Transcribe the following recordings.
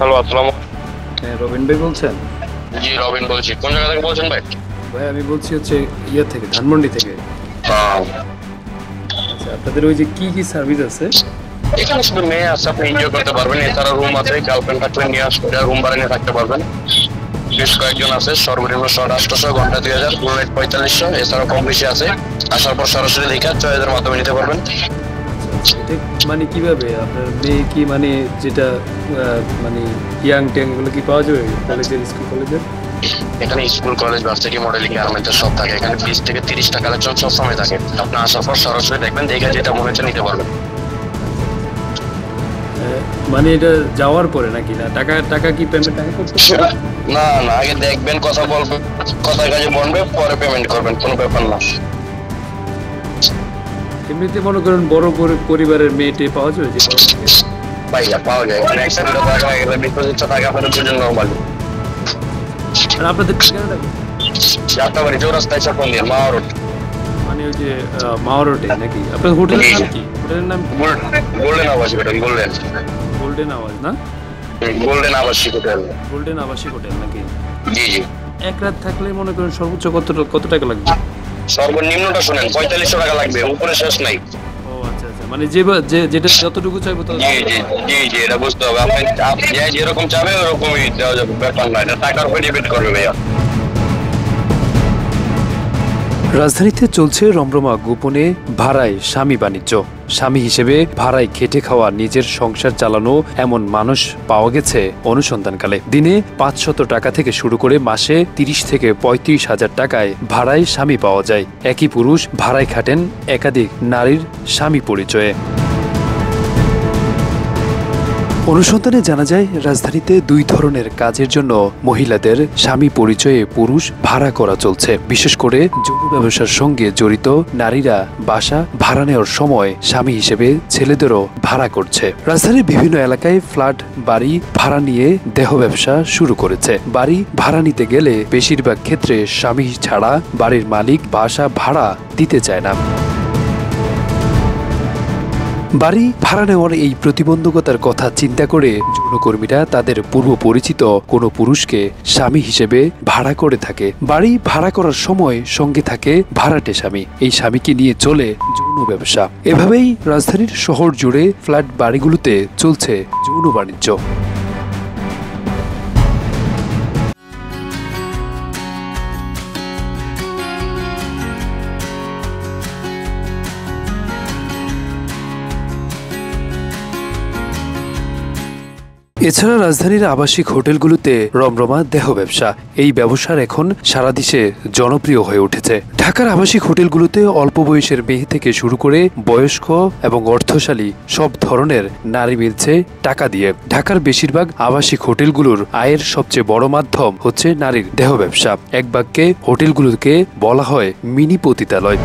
Hello, আসসালামু হ্যাঁ, রবিন ভাই বলছেন? জি, রবিন বলছি। কোন জায়গা থেকে বলছেন ভাই? ভাই আমি বলছি হচ্ছে থেকে ধানমন্ডি থেকে। আহ, আচ্ছা, আপনাদের ওই যে কি কি সার্ভিস আছে? এখানে শুধু মেয়ে আছে, আপনি এনজয় করতে পারবেন। এছাড়া রুম আছে, গার্লফ্রেন্ড থাকলে নিয়ে আসলে রুম ভাড়া নিয়ে থাকতে পারবেন। বেশ কয়েকজন আছে, সর্বনিম্ন 800, ঘন্টা 2000, ফুল নাইট 4500। এছাড়া কম বেশি আছে। আসার পর সরাসরি লেখা চয়েসের মাধ্যমে নিতে পারবেন। এটা মানে কিভাবে আপনার মেয়ে কি মানে যেটা মানে ইয়াং ট্যাং এগুলো কি পাওয়া যাবে কলেজের, স্কুল কলেজের? এখানে school, college, varsity, modelling, garments সব থাকে। এখানে 20 থেকে 30 টাকা কালেকশন সব সময় থাকে। আপনি আসার পর সরাসরি দেখবেন, দেখে যেটা মনে হচ্ছে নিতে পারবেন। মানে এটা যাওয়ার পরে নাকি না টাকা টাকা কি পেমেন্ট আগে করতে হবে? না না, আগে দেখবেন, কথা বলবেন, কথার কাজে বলবে, পরে পেমেন্ট করবেন, কোনো ব্যাপার না। এমনিতে মনে করেন বড় পরিবারের মেয়েটে পাওয়া যাবে যে বড় থেকে? ভাইয়া পাওয়া যায়। এখানে অ্যাক্সিডেন্ট টাকা গেলে ডিপোজিটটা থাকে আপনাদের দুজন নরমালি। আর আপনাদের ঠিকানাটা কি? যাত্রাবাড়ি চৌরাস্তা এসে ফোন দিয়ে মাওয়া রোড। মানে ওই যে মাওয়া রোডে নাকি? আপনার হোটেলের নাম কি? হোটেলের নাম কি? গোল্ডেন আবাসিক হোটেল। গোল্ডেন আওয়াজ না? গোল্ডেন আবাসিক হোটেল। গোল্ডেন আবাসিক হোটেল নাকি? জি জি। এক রাত থাকলে মনে করেন সর্বোচ্চ কত টাকা লাগবে? সর্বনিম্নটা শুনেন, 4500 টাকা লাগবে, উপরে শেষ নাই। ও আচ্ছা আচ্ছা, মানে যেটা যতটুকু চাইবো তত? জি জি জি জি, এটা বুঝতে হবে। আপনি যেরকম চাবে ওরকমই দেওয়া যাবে, ব্যাপার না। এটা টাকার উপর ডিপেন্ড করবে ভাইয়া। রাজধানীতে চলছে রমরমা গোপনে ভাড়ায় স্বামী বাণিজ্য। স্বামী হিসেবে ভাড়ায় খেটে খাওয়া, নিজের সংসার চালানো এমন মানুষ পাওয়া গেছে অনুসন্ধানকালে। দিনে 500 টাকা থেকে শুরু করে মাসে 30 থেকে 35,000 টাকায় ভাড়ায় স্বামী পাওয়া যায়। একই পুরুষ ভাড়ায় খাটেন একাধিক নারীর স্বামী পরিচয়ে। অনুসন্ধানে জানা যায়, রাজধানীতে 2 ধরনের কাজের জন্য মহিলাদের স্বামী পরিচয়ে পুরুষ ভাড়া করা চলছে। বিশেষ করে যৌন ব্যবসার সঙ্গে জড়িত নারীরা বাসা ভাড়া নেওয়ার সময় স্বামী হিসেবে ছেলেদেরও ভাড়া করছে। রাজধানীর বিভিন্ন এলাকায় ফ্ল্যাট, বাড়ি ভাড়া নিয়ে দেহ ব্যবসা শুরু করেছে। বাড়ি ভাড়া নিতে গেলে বেশিরভাগ ক্ষেত্রে স্বামী ছাড়া বাড়ির মালিক বাসা ভাড়া দিতে চায় না। বাড়ি ভাড়া নেওয়ার এই প্রতিবন্ধকতার কথা চিন্তা করে যৌনকর্মীরা তাদের পূর্ব পরিচিত কোনো পুরুষকে স্বামী হিসেবে ভাড়া করে থাকে। বাড়ি ভাড়া করার সময় সঙ্গে থাকে ভাড়াটে স্বামী। এই স্বামীকে নিয়ে চলে যৌন ব্যবসা। এভাবেই রাজধানীর শহর জুড়ে ফ্ল্যাট বাড়িগুলোতে চলছে যৌন বাণিজ্য। এছাড়া রাজধানীর আবাসিক হোটেলগুলোতে রমরমা দেহ ব্যবসা। এই ব্যবসার এখন সারা দেশে জনপ্রিয় হয়ে উঠেছে। ঢাকার আবাসিক হোটেলগুলোতে অল্প বয়সের মেয়ে থেকে শুরু করে বয়স্ক এবং অর্থশালী সব ধরনের নারী মিলছে টাকা দিয়ে। ঢাকার বেশিরভাগ আবাসিক হোটেলগুলোর আয়ের সবচেয়ে বড় মাধ্যম হচ্ছে নারীর দেহ ব্যবসা। এক বাক্যে হোটেলগুলোকে বলা হয় মিনি পতিতালয়।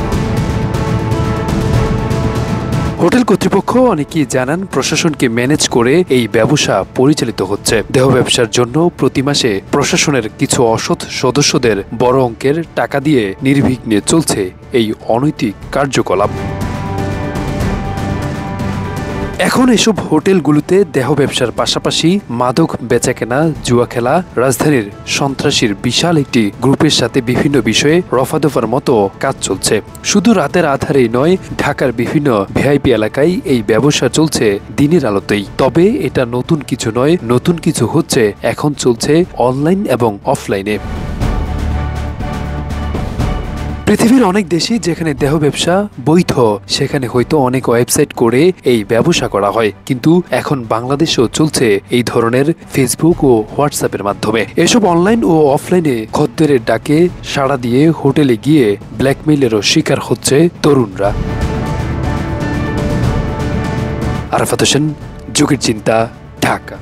হোটেল কর্তৃপক্ষ অনেকেই জানান, প্রশাসনকে ম্যানেজ করে এই ব্যবসা পরিচালিত হচ্ছে। দেহ ব্যবসার জন্য প্রতি মাসে প্রশাসনের কিছু অসৎ সদস্যদের বড় অঙ্কের টাকা দিয়ে নির্বিঘ্নে চলছে এই অনৈতিক কার্যকলাপ। এখন এসব হোটেলগুলোতে দেহ ব্যবসার পাশাপাশি মাদক বেচাকেনা, জুয়া খেলা, রাজধানীর সন্ত্রাসীর বিশাল একটি গ্রুপের সাথে বিভিন্ন বিষয়ে রফাদফার মতো কাজ চলছে। শুধু রাতের আধারেই নয়, ঢাকার বিভিন্ন ভিআইপি এলাকায় এই ব্যবসা চলছে দিনের আলোতেই। তবে এটা নতুন কিছু নয়, নতুন কিছু হচ্ছে এখন চলছে অনলাইন এবং অফলাইনে। পৃথিবীর অনেক দেশে যেখানে দেহ ব্যবসা বৈধ, সেখানে হয়তো অনেক ওয়েবসাইট করে এই ব্যবসা করা হয়, কিন্তু এখন বাংলাদেশেও চলছে এই ধরনের ফেসবুক ও হোয়াটসঅ্যাপের মাধ্যমে। এসব অনলাইন ও অফলাইনে খদ্দেরের ডাকে সাড়া দিয়ে হোটেলে গিয়ে ব্ল্যাকমেইলেরও শিকার হচ্ছে তরুণরা। আরাফাত হোসেন, যুগের চিন্তা, ঢাকা।